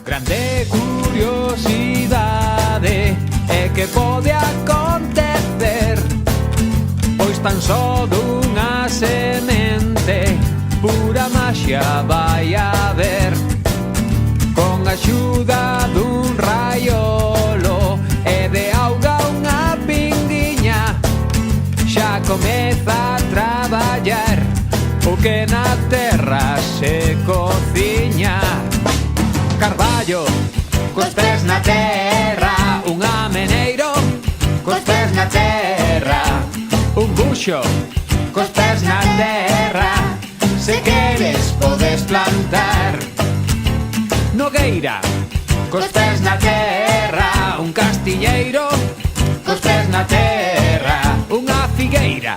Grande curiosidade é que pode acontecer, pois tan só dunha semente pura maxia vai haber. Con a axuda dun raiolo e de auga unha pinguiña, xa comeza a traballar o que na terra se cociña. Carballo, cos pés na terra, un ameneiro, cos pés na terra, un buxo, cos pés na terra, se queres podes plantar. Nogueira, cos pés na terra, un castilleiro, cos pés na terra, unha figueira,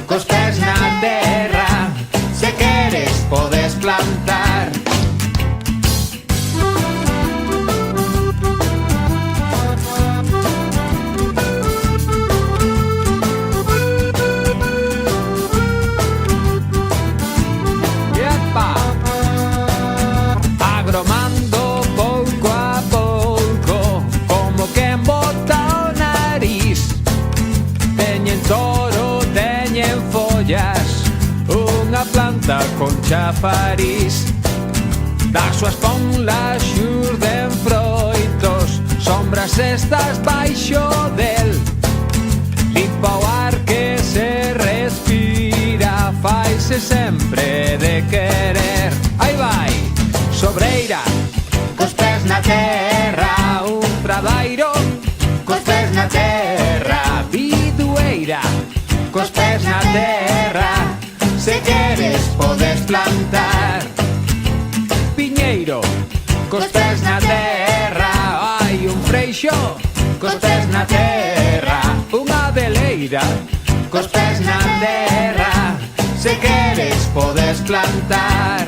cos pés na terra, se queres podes plantar. Agromando pouco a pouco, como quen bota o nariz. Teñen toro, teñen follas, unha planta con chafariz. Das súas ponlas xurden froitos, sombras estas baixo del. Limpa o ar que se respira, faise sempre de querer. Aí vai! Sobreira, cos pés na terra, un pradairo, cos pés na terra, bidueira, cos pés na terra, se queres podes plantar. Piñeiro, cos pés na terra, hai un freixo, cos pés na terra, unha abeleira, cos pés na terra, se queres podes plantar.